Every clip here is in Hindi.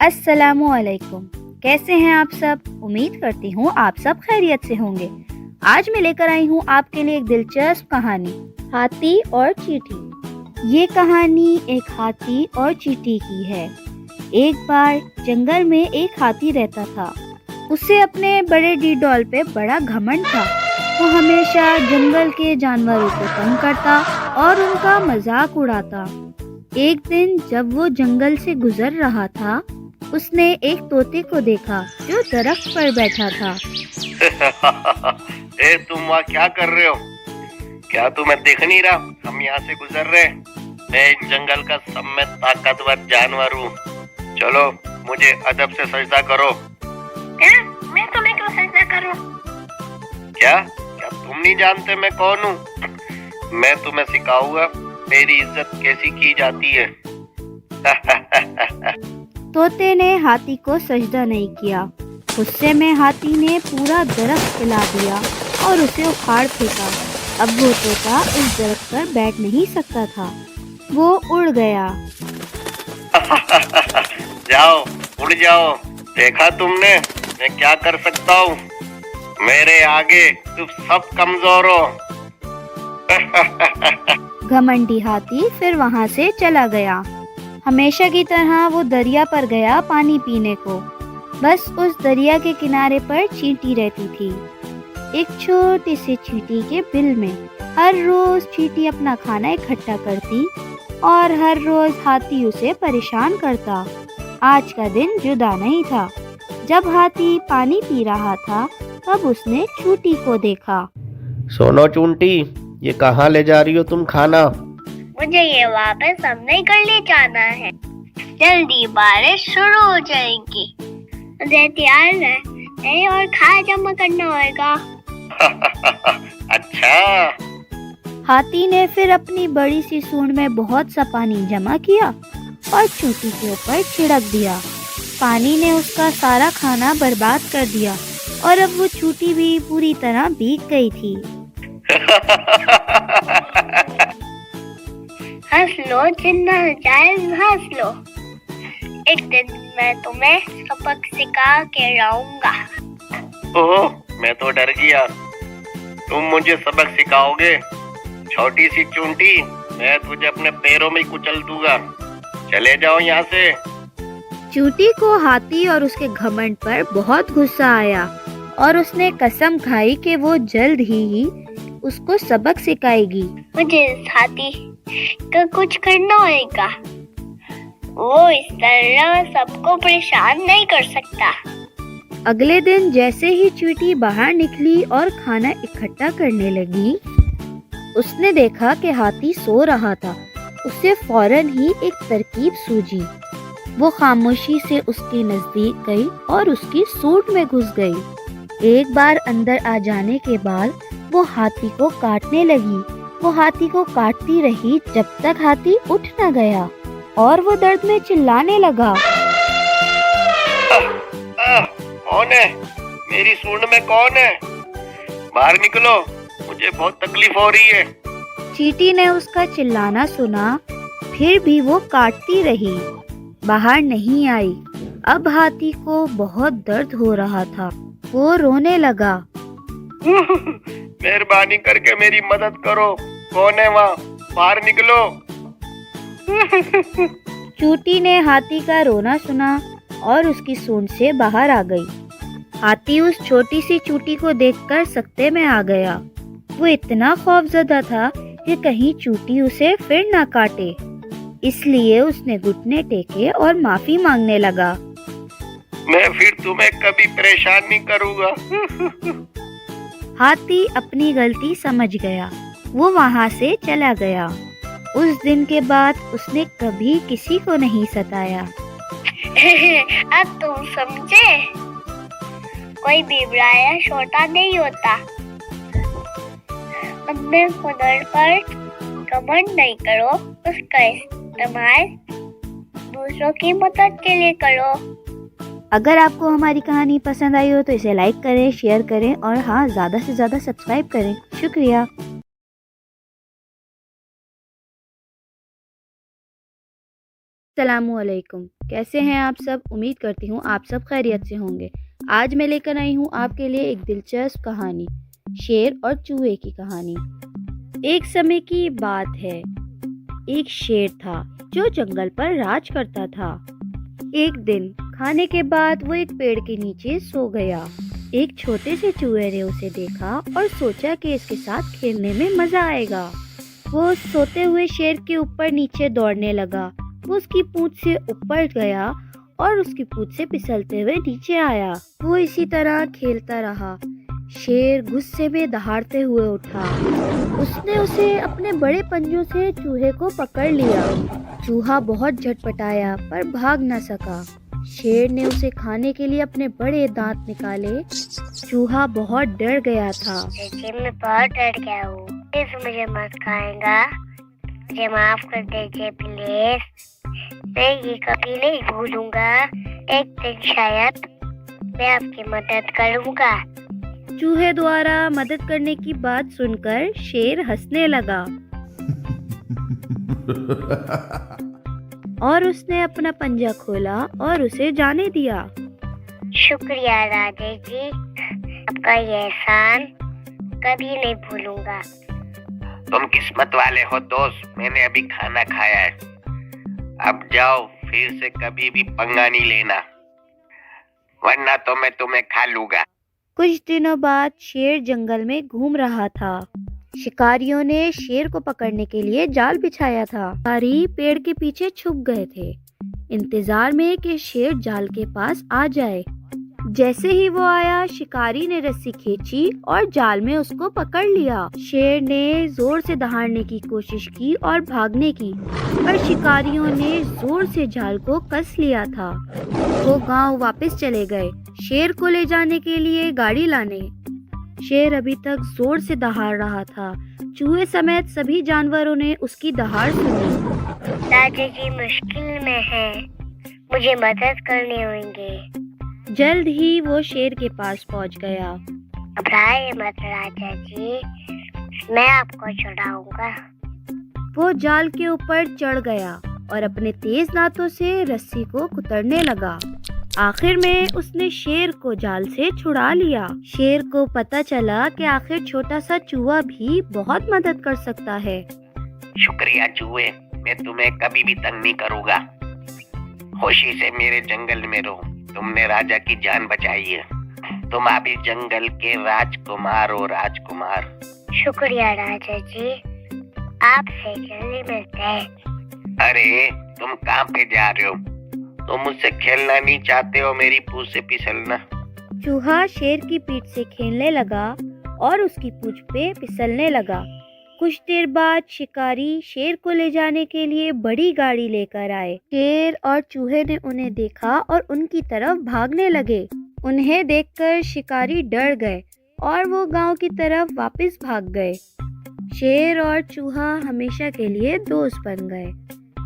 अस्सलामुअलैकुम। कैसे हैं आप सब? उम्मीद करती हूँ आप सब खैरियत से होंगे। आज मैं लेकर आई हूँ आपके लिए एक दिलचस्प कहानी, हाथी और चींटी। ये कहानी एक हाथी और चींटी की है। एक बार जंगल में एक हाथी रहता था। उसे अपने बड़े डीडौल पे बड़ा घमंड था। वो हमेशा जंगल के जानवरों को तंग करता और उनका मजाक उड़ाता। एक दिन जब वो जंगल से गुजर रहा था, उसने एक तोते को देखा जो दरख्त पर बैठा था। ए, तुम वहाँ क्या कर रहे हो? क्या तुम्हें देख नहीं रहा हम यहाँ से गुजर रहे? मैं इस जंगल का सब में ताकतवर जानवर हूँ। चलो मुझे अदब से सजदा करो। क्या? मैं तुम्हें क्यों सजदा करूं? क्या क्या तुम नहीं जानते मैं कौन हूँ? मैं तुम्हें सिखाऊंगा मेरी इज्जत कैसी की जाती है। तोते ने हाथी को सजदा नहीं किया। गुस्से में हाथी ने पूरा दरख्त हिला दिया और उसे उखाड़ फेंका। अब वो तोता उस दरख्त पर बैठ नहीं सकता था। वो उड़ गया। जाओ उड़ जाओ। देखा तुमने मैं क्या कर सकता हूँ? मेरे आगे तुम सब कमजोर हो। घमंडी हाथी फिर वहां से चला गया। हमेशा की तरह वो दरिया पर गया पानी पीने को। बस उस दरिया के किनारे पर चींटी रहती थी, एक छोटी सी चींटी के बिल में। हर रोज चींटी अपना खाना इकट्ठा करती और हर रोज हाथी उसे परेशान करता। आज का दिन जुदा नहीं था। जब हाथी पानी पी रहा था तब उसने चींटी को देखा। सोनो चूंटी, ये कहाँ ले जा रही हो तुम खाना? मुझे ये वापस सबने कर ले जाना है। जल्दी बारिश शुरू हो जाएगी। मुझे तैयार रहने और खाना जमा करना होगा। अच्छा। हाथी ने फिर अपनी बड़ी सी सूंड में बहुत सा पानी जमा किया और चींटी के ऊपर छिड़क दिया। पानी ने उसका सारा खाना बर्बाद कर दिया और अब वो चींटी भी पूरी तरह भीग गई थी। हंस लो जितना जायज हंस लो। एक दिन मैं तुम्हें सबक सिखा के रहूंगा। ओह, मैं तो डर गया। तुम मुझे सबक सिखाओगे? छोटी सी चूंटी, मैं तुझे अपने पैरों में कुचल दूंगा। चले जाओ यहाँ से। चींटी को हाथी और उसके घमंड पर बहुत गुस्सा आया और उसने कसम खाई कि वो जल्द ही उसको सबक सिखाएगी। मुझे इस हाथी का कुछ करना होगा। वो इस तरह सबको परेशान नहीं कर सकता। अगले दिन जैसे ही चींटी बाहर निकली और खाना इकट्ठा करने लगी, उसने देखा कि हाथी सो रहा था। उसे फौरन ही एक तरकीब सूझी। वो खामोशी से उसके नजदीक गई और उसकी सूंड में घुस गई। एक बार अंदर आ जाने के बाद वो हाथी को काटने लगी। वो हाथी को काटती रही जब तक हाथी उठ न गया और वो दर्द में चिल्लाने लगा। कौन है? मेरी सूंड में कौन है? बाहर निकलो, मुझे बहुत तकलीफ हो रही है। चींटी ने उसका चिल्लाना सुना, फिर भी वो काटती रही, बाहर नहीं आई। अब हाथी को बहुत दर्द हो रहा था। वो रोने लगा। मेहरबानी करके मेरी मदद करो। कौन है वहाँ? बाहर निकलो। चींटी ने हाथी का रोना सुना और उसकी सूंड से बाहर आ गई। हाथी उस छोटी सी चींटी को देखकर सकते में आ गया। वो इतना खौफजदा था कि कहीं चींटी उसे फिर ना काटे, इसलिए उसने घुटने टेके और माफी मांगने लगा। मैं फिर तुम्हें कभी परेशान नहीं करूँगा। हाथी अपनी गलती समझ गया। वो वहाँ से चला गया। उस दिन के बाद उसने कभी किसी को नहीं सताया। अब तुम समझे? कोई भी बुराया छोटा नहीं होता। अपने हुनर पर घमंड नहीं करो, उसका इस्तेमाल दूसरों की मदद के लिए करो। अगर आपको हमारी कहानी पसंद आई हो तो इसे लाइक करें, शेयर करें और हाँ, ज़्यादा से ज़्यादा सब्सक्राइब करें। शुक्रिया। अस्सलामुअलैकुम, कैसे हैं आप सब? उम्मीद करती हूँ आप सब खैरियत से होंगे। आज मैं लेकर आई हूँ आपके लिए एक दिलचस्प कहानी, शेर और चूहे की कहानी। एक समय की बात है, एक शेर था जो जंगल पर राज करता था। एक दिन खाने के बाद वो एक पेड़ के नीचे सो गया। एक छोटे से चूहे ने उसे देखा और सोचा कि इसके साथ खेलने में मजा आएगा। वो सोते हुए शेर के ऊपर नीचे दौड़ने लगा। वो उसकी पूंछ से ऊपर गया और उसकी पूंछ से फिसलते हुए नीचे आया। वो इसी तरह खेलता रहा। शेर गुस्से में दहाड़ते हुए उठा। उसने उसे अपने बड़े पंजों से चूहे को पकड़ लिया। चूहा बहुत झटपटाया पर भाग न सका। शेर ने उसे खाने के लिए अपने बड़े दांत निकाले। चूहा बहुत डर गया था। मैं बहुत डर गया हूँ, मुझे मत खाएगा, मुझे माफ कर दीजिए प्लीज। मैं ये कभी नहीं भूलूंगा। एक दिन शायद मैं आपकी मदद करूंगा। चूहे द्वारा मदद करने की बात सुनकर शेर हंसने लगा और उसने अपना पंजा खोला और उसे जाने दिया। शुक्रिया राजेश जी, आपका ये एहसान कभी नहीं भूलूंगा। तुम किस्मत वाले हो दोस्त, मैंने अभी खाना खाया है। अब जाओ, फिर से कभी भी पंगा नहीं लेना, वरना तो मैं तुम्हें खा लूंगा। कुछ दिनों बाद शेर जंगल में घूम रहा था। शिकारियों ने शेर को पकड़ने के लिए जाल बिछाया था। शिकारी पेड़ के पीछे छुप गए थे, इंतजार में कि शेर जाल के पास आ जाए। जैसे ही वो आया, शिकारी ने रस्सी खींची और जाल में उसको पकड़ लिया। शेर ने जोर से दहाड़ने की कोशिश की और भागने की, पर शिकारियों ने जोर से जाल को कस लिया था। वो गांव वापस चले गए, शेर को ले जाने के लिए गाड़ी लाने। शेर अभी तक जोर से दहाड़ रहा था। चूहे समेत सभी जानवरों ने उसकी दहाड़ सुनी। राजा जी मुश्किल में है, मुझे मदद करनी होगी। जल्द ही वो शेर के पास पहुंच गया। घबराए मत राजा जी, मैं आपको छुड़ाऊंगा। वो जाल के ऊपर चढ़ गया और अपने तेज दांतों से रस्सी को कुतरने लगा। आखिर में उसने शेर को जाल से छुड़ा लिया। शेर को पता चला कि आखिर छोटा सा चूहा भी बहुत मदद कर सकता है। शुक्रिया चूहे, मैं तुम्हें कभी भी तंग नहीं करूंगा। खुशी से मेरे जंगल में रहो, तुमने राजा की जान बचाई है। तुम अभी जंगल के राजकुमार हो राजकुमार। शुक्रिया राजा जी, आपसे जल्दी मिलते हैं। अरे तुम कहाँ पे जा रहे हो? तुम मुझसे खेलना नहीं चाहते हो, मेरी पूंछ से फिसलना। चूहा शेर की पीठ से खेलने लगा और उसकी पूंछ पे फिसलने लगा। कुछ देर बाद शिकारी शेर को ले जाने के लिए बड़ी गाड़ी लेकर आए। शेर और चूहे ने उन्हें देखा और उनकी तरफ भागने लगे। उन्हें देखकर शिकारी डर गए और वो गांव की तरफ वापस भाग गए। शेर और चूहा हमेशा के लिए दोस्त बन गए।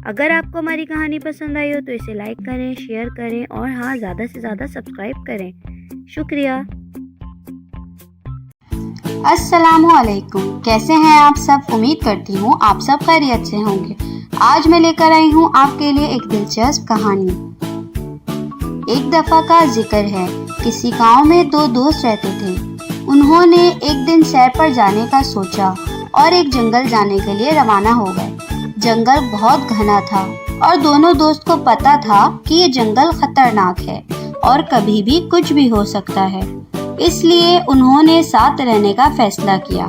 अगर आपको हमारी कहानी पसंद आई हो तो इसे लाइक करें, शेयर करें और हाँ, ज़्यादा से ज़्यादा सब्सक्राइब करें। शुक्रिया। अस्सलामुअलैकुम, कैसे हैं आप सब? उम्मीद करती हूँ आप सब खैरियत से होंगे। आज मैं लेकर आई हूँ आपके लिए एक दिलचस्प कहानी। एक दफा का जिक्र है, किसी गांव में दो दोस्त रहते थे। उन्होंने एक दिन सैर पर जाने का सोचा और एक जंगल जाने के लिए रवाना हो गए। जंगल बहुत घना था और दोनों दोस्त को पता था कि ये जंगल खतरनाक है और कभी भी कुछ भी हो सकता है। इसलिए उन्होंने साथ रहने का फैसला किया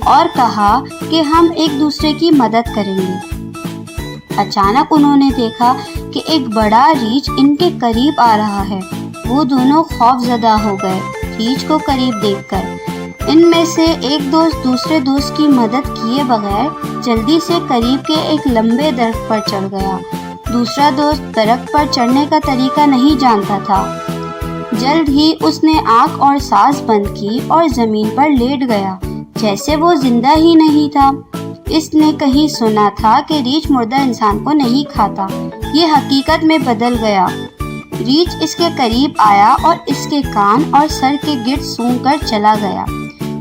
और कहा कि हम एक दूसरे की मदद करेंगे। अचानक उन्होंने देखा कि एक बड़ा रीछ इनके करीब आ रहा है। वो दोनों खौफजदा हो गए रीछ को करीब देखकर। इनमें से एक दोस्त दूसरे दोस्त की मदद किए बगैर जल्दी से करीब के एक लंबे दरख्त पर चढ़ गया। दूसरा दोस्त दरख्त पर चढ़ने का तरीका नहीं जानता था। जल्द ही उसने आंख और सांस बंद की और जमीन पर लेट गया, जैसे वो जिंदा ही नहीं था। इसने कहीं सुना था कि रीछ मुर्दा इंसान को नहीं खाता। ये हकीकत में बदल गया। रीछ इसके करीब आया और इसके कान और सर के गिर्द सूंघकर चला गया,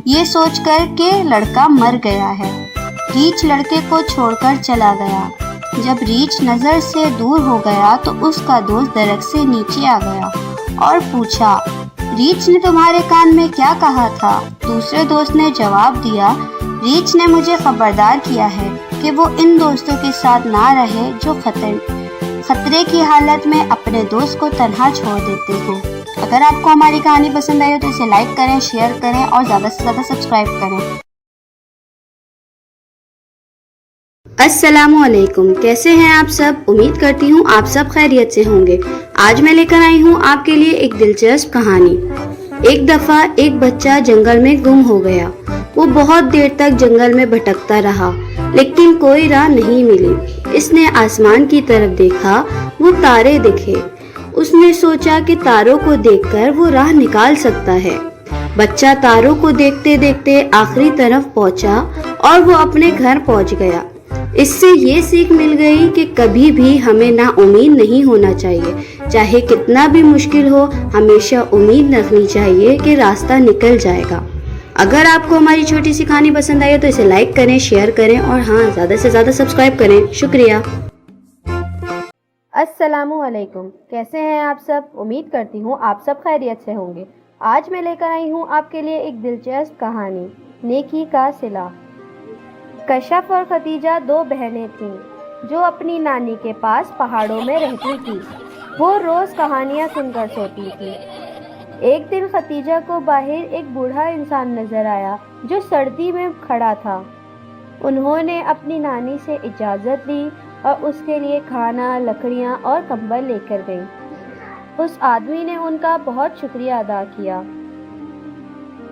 ये सोचकर कि लड़का मर गया है। रीछ लड़के को छोड़कर चला गया। जब रीछ नज़र से दूर हो गया तो उसका दोस्त दरख्त से नीचे आ गया और पूछा, रीछ ने तुम्हारे कान में क्या कहा था? दूसरे दोस्त ने जवाब दिया, रीछ ने मुझे खबरदार किया है कि वो इन दोस्तों के साथ ना रहे जो खतरे की हालत में अपने दोस्त को तन्हा छोड़ देते हैं। अगर आपको हमारी कहानी पसंद आई हो तो इसे लाइक करें, शेयर करें और ज़्यादा से ज़्यादा सब्सक्राइब करें। अस्सलामुअलैकुम, कैसे हैं आप सब? उम्मीद करती हूँ आप सब खैरियत से होंगे। आज मैं लेकर आई हूँ आपके लिए एक दिलचस्प कहानी। एक दफा एक बच्चा जंगल में गुम हो गया। वो बहुत देर तक जंगल में भटकता रहा, लेकिन कोई राह नहीं मिली। इसने आसमान की तरफ देखा, वो तारे दिखे। उसने सोचा कि तारों को देखकर वो राह निकाल सकता है। बच्चा तारों को देखते देखते आखिरी तरफ पहुंचा और वो अपने घर पहुंच गया। इससे ये सीख मिल गई कि कभी भी हमें ना उम्मीद नहीं होना चाहिए। चाहे कितना भी मुश्किल हो, हमेशा उम्मीद रखनी चाहिए कि रास्ता निकल जाएगा। अगर आपको हमारी छोटी सी कहानी पसंद आई तो इसे लाइक करें, शेयर करें और हाँ, ज़्यादा से ज़्यादा सब्सक्राइब करें। शुक्रिया। अस्सलामुअलैकुम, कैसे हैं आप सब? उम्मीद करती हूँ आप सब खैरियत से होंगे। आज मैं लेकर आई हूँ आपके लिए एक दिलचस्प कहानी, नेकी का सिला। कशफ और खतीजा दो बहनें थीं जो अपनी नानी के पास पहाड़ों में रहती थी। वो रोज़ कहानियाँ सुनकर सोती थी। एक दिन खतीजा को बाहर एक बूढ़ा इंसान नजर आया जो सर्दी में खड़ा था। उन्होंने अपनी नानी से इजाज़त ली और उसके लिए खाना, लकड़ियाँ और कंबल लेकर गई। उस आदमी ने उनका बहुत शुक्रिया अदा किया।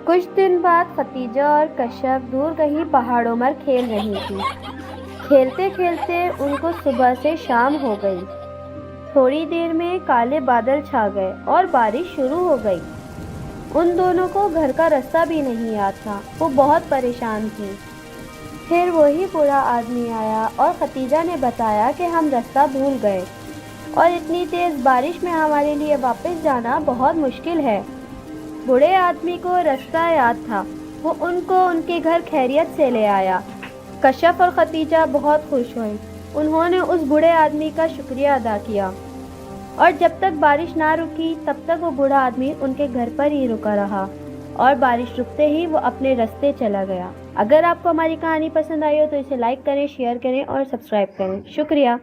कुछ दिन बाद खतीजा और कश्यप दूर कहीं पहाड़ों में खेल रही थी। खेलते खेलते उनको सुबह से शाम हो गई। थोड़ी देर में काले बादल छा गए और बारिश शुरू हो गई। उन दोनों को घर का रास्ता भी नहीं याद था। वो बहुत परेशान थी। फिर वही बूढ़ा आदमी आया और खतीजा ने बताया कि हम रास्ता भूल गए और इतनी तेज़ बारिश में हमारे लिए वापस जाना बहुत मुश्किल है। बूढ़े आदमी को रास्ता याद था। वो उनको उनके घर खैरियत से ले आया। कश्यप और खतीजा बहुत खुश हुए। उन्होंने उस बूढ़े आदमी का शुक्रिया अदा किया और जब तक बारिश ना रुकी तब तक वो बूढ़ा आदमी उनके घर पर ही रुका रहा और बारिश रुकते ही वो अपने रास्ते चला गया। अगर आपको हमारी कहानी पसंद आई हो तो इसे लाइक करें, शेयर करें और सब्सक्राइब करें। शुक्रिया।